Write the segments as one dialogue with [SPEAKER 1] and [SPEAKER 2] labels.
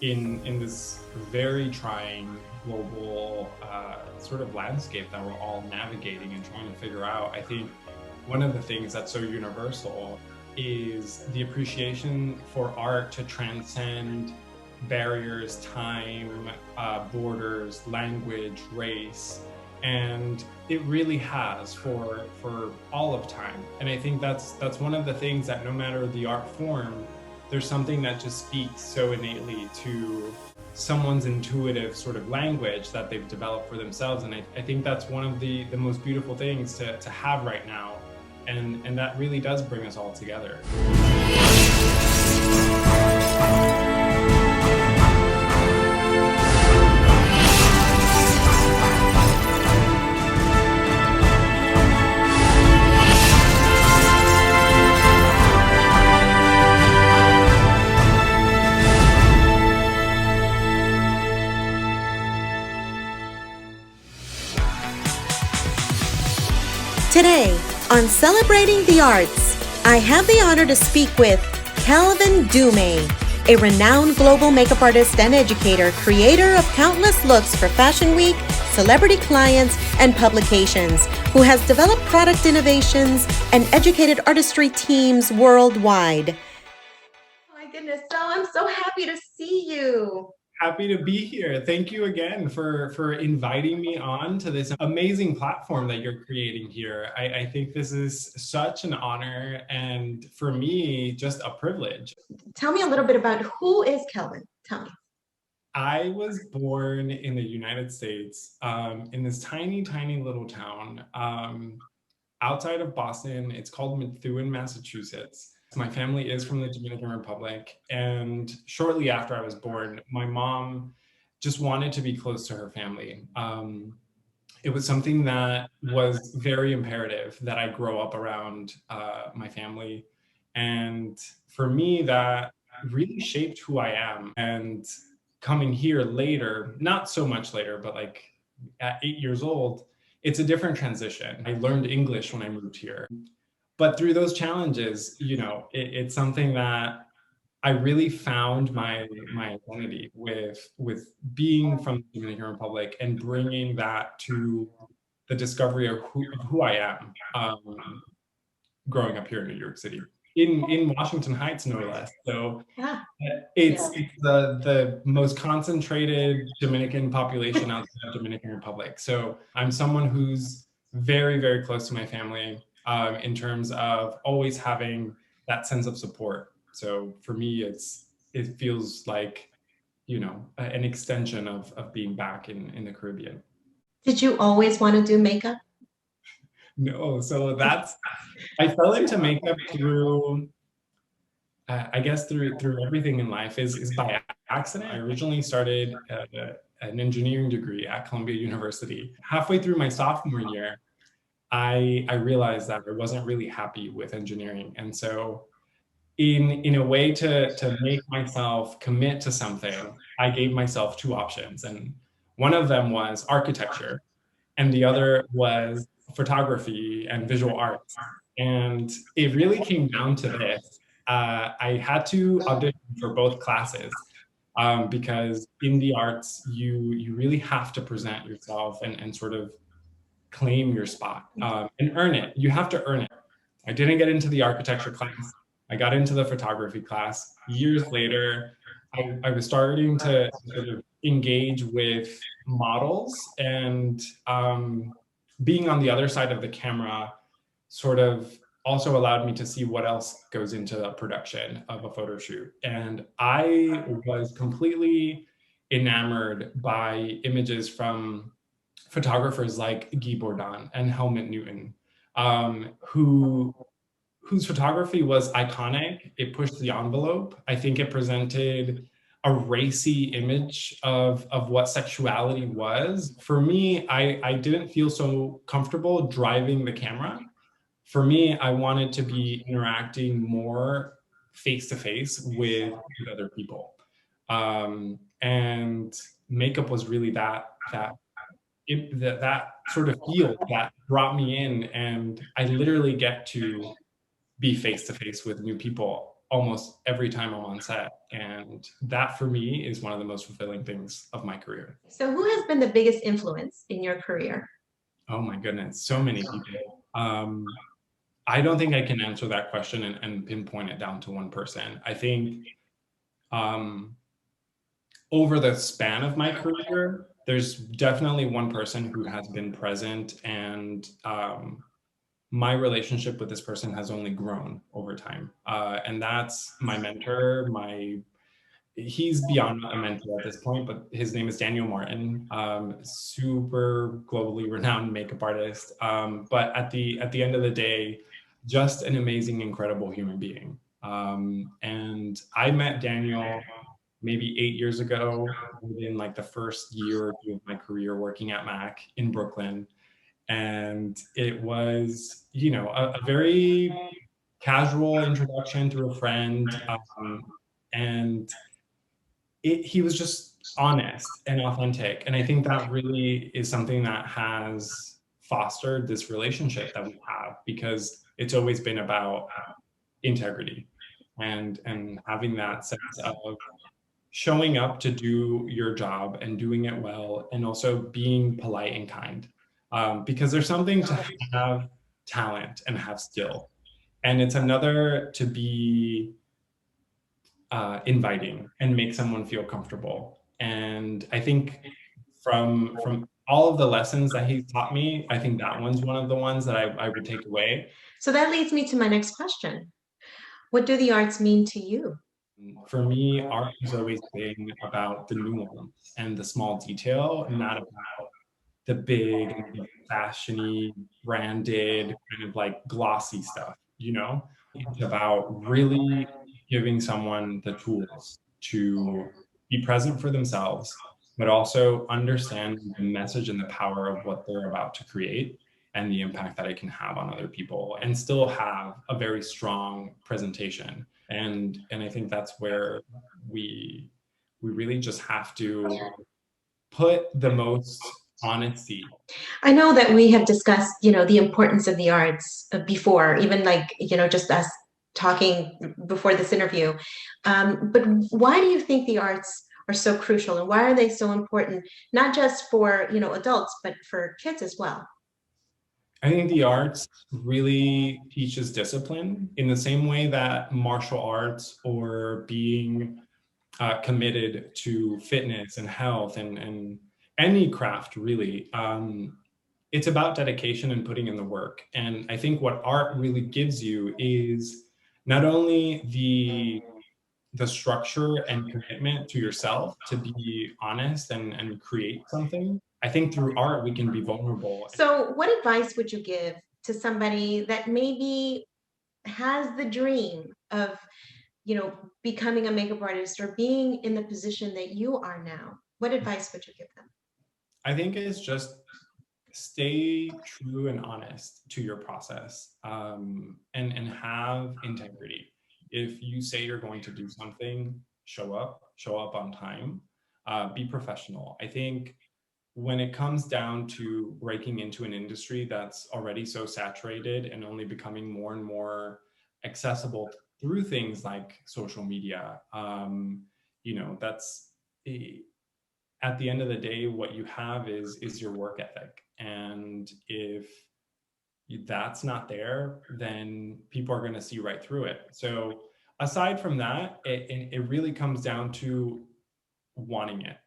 [SPEAKER 1] in this very trying global sort of landscape that we're all navigating and trying to figure out, I think one of the things that's so universal is the appreciation for art to transcend barriers, time, borders, language, race, and it really has for all of time. And I think that's one of the things that no matter the art form, there's something that just speaks so innately to someone's intuitive sort of language that they've developed for themselves. And I think that's one of the most beautiful things to have right now. And that really does bring us all together.
[SPEAKER 2] Today, on Celebrating the Arts, I have the honor to speak with Kelvin Dumé, a renowned global makeup artist and educator, creator of countless looks for Fashion Week, celebrity clients, and publications, who has developed product innovations and educated artistry teams worldwide. Oh my goodness, so I'm so happy to see you.
[SPEAKER 1] Happy to be here. Thank you again for inviting me on to this amazing platform that you're creating here. I think this is such an honor, and for me, just a privilege.
[SPEAKER 2] Tell me a little bit about who is Kelvin. Tell me.
[SPEAKER 1] I was born in the United States, in this tiny, tiny little town outside of Boston. It's called Methuen, Massachusetts. My family is from the Dominican Republic, and shortly after I was born, my mom just wanted to be close to her family. It was something that was very imperative that I grow up around my family. And for me, that really shaped who I am. And coming here later, not so much later, but like at 8 years old, it's a different transition. I learned English when I moved here. But through those challenges, it's something that I really found my identity with being from the Dominican Republic and bringing that to the discovery of who I am, growing up here in New York City, in Washington Heights, no less. So it's the most concentrated Dominican population outside of the Dominican Republic. So I'm someone who's very, very close to my family, in terms of always having that sense of support. So for me, it feels like, an extension of being back in the Caribbean.
[SPEAKER 2] Did you always want to do makeup?
[SPEAKER 1] No, so I fell into makeup through, I guess through everything in life is by accident. I originally started an engineering degree at Columbia University. Halfway through my sophomore year, I realized that I wasn't really happy with engineering. And so in a way to make myself commit to something, I gave myself two options. And one of them was architecture, and the other was photography and visual arts. And it really came down to this. I had to audition for both classes, because in the arts, you really have to present yourself and sort of claim your spot, and earn it. You have to earn it. I didn't get into the architecture class. I got into the photography class. Years later, I was starting to sort of engage with models, and being on the other side of the camera sort of also allowed me to see what else goes into the production of a photo shoot. And I was completely enamored by images from photographers like Guy Bourdin and Helmut Newton, whose photography was iconic. It pushed the envelope. I think it presented a racy image of what sexuality was. For me, I didn't feel so comfortable driving the camera. For me, I wanted to be interacting more face to face with other people. And makeup was really that sort of field that brought me in, and I literally get to be face to face with new people almost every time I'm on set. And that for me is one of the most fulfilling things of my career.
[SPEAKER 2] So, who has been the biggest influence in your career?
[SPEAKER 1] Oh my goodness, so many people. I don't think I can answer that question and pinpoint it down to one person. I think um, over the span of my career, there's definitely one person who has been present, and my relationship with this person has only grown over time. And that's my mentor. He's beyond a mentor at this point, but his name is Daniel Martin, super globally renowned makeup artist. But at the end of the day, just an amazing, incredible human being. And I met Daniel maybe 8 years ago, within like the first year or two of my career working at Mac in Brooklyn. And it was, a very casual introduction through a friend. And he was just honest and authentic. And I think that really is something that has fostered this relationship that we have, because it's always been about integrity and having that sense of showing up to do your job and doing it well, and also being polite and kind. Because there's something to have talent and have skill, and it's another to be inviting and make someone feel comfortable. And I think from all of the lessons that he taught me, I think that one's one of the ones that I would take away.
[SPEAKER 2] So, that leads me to my next question. What do the arts mean to you?
[SPEAKER 1] For me, art has always been about the nuance and the small detail, not about the big and the fashiony, branded, kind of like glossy stuff, you know? It's about really giving someone the tools to be present for themselves, but also understand the message and the power of what they're about to create and the impact that it can have on other people, and still have a very strong presentation. And I think that's where we really just have to put the most honesty.
[SPEAKER 2] I know that we have discussed, the importance of the arts before, even like, just us talking before this interview. But why do you think the arts are so crucial, and why are they so important, not just for, adults, but for kids as well?
[SPEAKER 1] I think the arts really teaches discipline in the same way that martial arts or being committed to fitness and health and any craft really. It's about dedication and putting in the work. And I think what art really gives you is not only the structure and commitment to yourself to be honest and create something. I think through art we can be vulnerable.
[SPEAKER 2] So, what advice would you give to somebody that maybe has the dream of, becoming a makeup artist or being in the position that you are now? What advice would you give them?
[SPEAKER 1] I think it's just stay true and honest to your process, and have integrity. If you say you're going to do something, show up on time, be professional. I think when it comes down to breaking into an industry that's already so saturated and only becoming more and more accessible through things like social media, that's at the end of the day, what you have is your work ethic. And if that's not there, then people are going to see right through it. So aside from that, it really comes down to wanting it.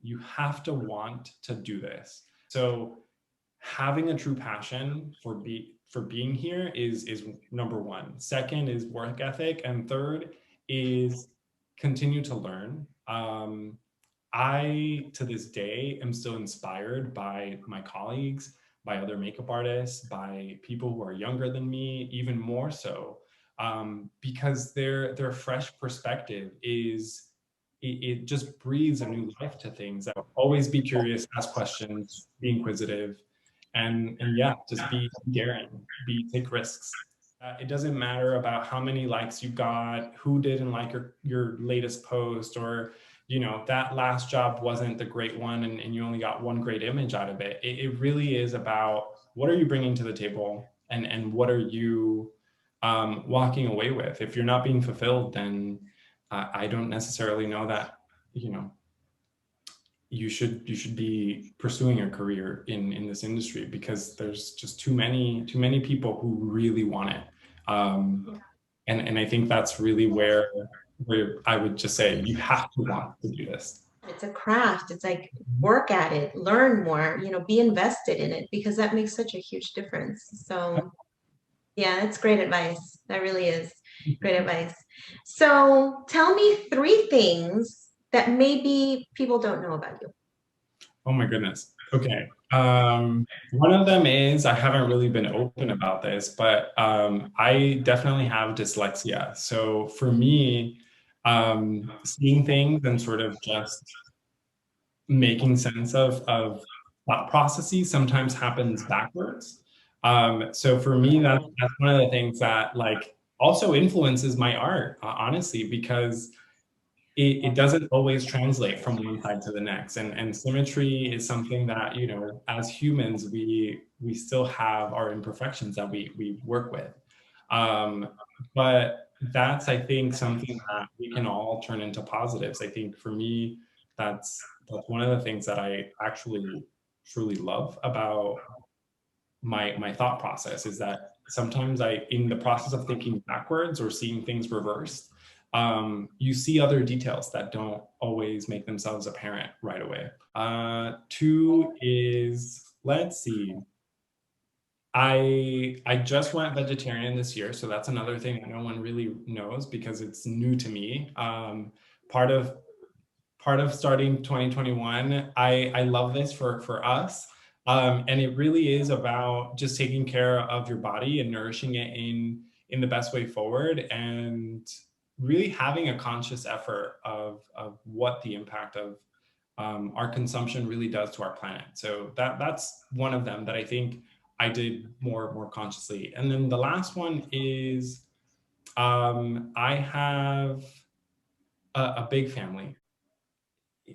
[SPEAKER 1] You have to want to do this. So having a true passion for being here is number one. Second is work ethic, and third is continue to learn. I, to this day, am still inspired by my colleagues, by other makeup artists, by people who are younger than me, even more so, because their fresh perspective it just breathes a new life to things. Always be curious, ask questions, be inquisitive, and yeah, just be daring, take risks. It doesn't matter about how many likes you got, who didn't like your latest post, or that last job wasn't the great one, and you only got one great image out of it. It really is about what are you bringing to the table, and what are you walking away with. If you're not being fulfilled, then I don't necessarily know that, you know, you should be pursuing a career in this industry, because there's just too many people who really want it. And I think that's really where I would just say you have to want to do this.
[SPEAKER 2] It's a craft. It's like work at it, learn more, be invested in it, because that makes such a huge difference. So yeah, that's great advice. That really is great advice. So tell me 3 things that maybe people don't know about you.
[SPEAKER 1] Oh my goodness. Okay. One of them is, I haven't really been open about this, but I definitely have dyslexia. So for me, seeing things and sort of just making sense of thought processes sometimes happens backwards. So for me, that's one of the things that like also influences my art, honestly, because it doesn't always translate from one side to the next. And symmetry is something that, you know, as humans, we still have our imperfections that we work with. Um, but that's, I think, something that we can all turn into positives. I think for me, that's one of the things that I actually truly love about my thought process, is that sometimes in the process of thinking backwards or seeing things reversed, you see other details that don't always make themselves apparent right away. 2 is, let's see, I just went vegetarian this year, so that's another thing that no one really knows because it's new to me. Part of starting 2021, I love this for us. And it really is about just taking care of your body and nourishing it in the best way forward, and really having a conscious effort of what the impact of our consumption really does to our planet. So that's one of them that I think I did more consciously. And then the last one is, I have a big family.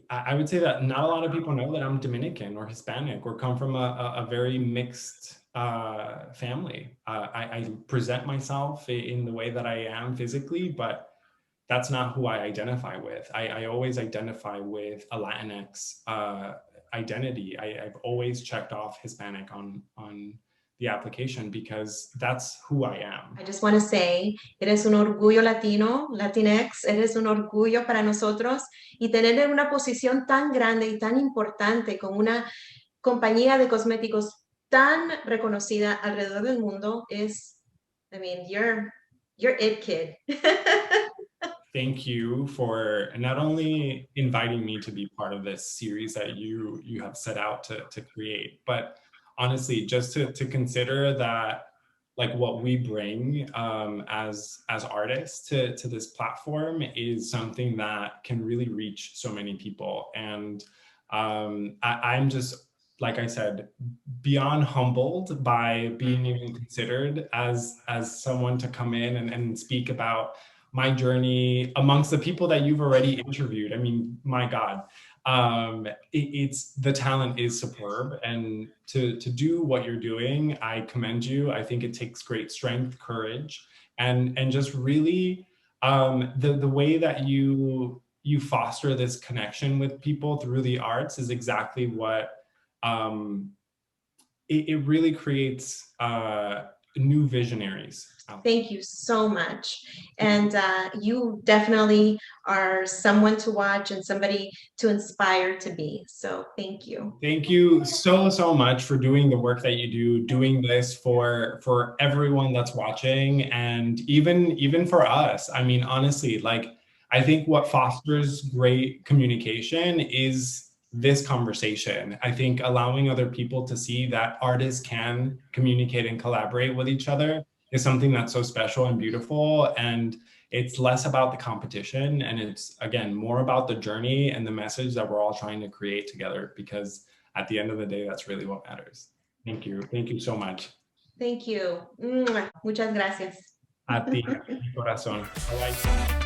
[SPEAKER 1] I would say that not a lot of people know that I'm Dominican or Hispanic or come from a very mixed family. I present myself in the way that I am physically, but that's not who I identify with. I always identify with a Latinx identity. I've always checked off Hispanic on the application because that's who I am.
[SPEAKER 2] I just want to say, eres un orgullo latino, Latinx, eres un orgullo para nosotros, y tener en una posición tan grande y tan importante con una compañía de cosméticos tan reconocida alrededor del mundo es, I mean, you're it, kid.
[SPEAKER 1] Thank you for not only inviting me to be part of this series that you have set out to create, but honestly, just to consider that, like, what we bring as artists to this platform is something that can really reach so many people. And I'm just, like I said, beyond humbled by being even considered as someone to come in and speak about my journey amongst the people that you've already interviewed. I mean, my God, it's the talent is superb, and to do what you're doing, I commend you. I think it takes great strength, courage, and just really the way that you foster this connection with people through the arts is exactly what it really creates new visionaries.
[SPEAKER 2] Thank you so much. And you definitely are someone to watch and somebody to inspire to be. So thank you.
[SPEAKER 1] Thank you so much for doing the work that you do, doing this for everyone that's watching, and even for us. I mean, honestly, like, I think what fosters great communication is this conversation. I think allowing other people to see that artists can communicate and collaborate with each other is something that's so special and beautiful. And it's less about the competition, and it's, again, more about the journey and the message that we're all trying to create together, because at the end of the day, that's really what matters. Thank you. Thank you so much.
[SPEAKER 2] Thank you. Muchas gracias.
[SPEAKER 1] A ti, mi corazón. Bye-bye.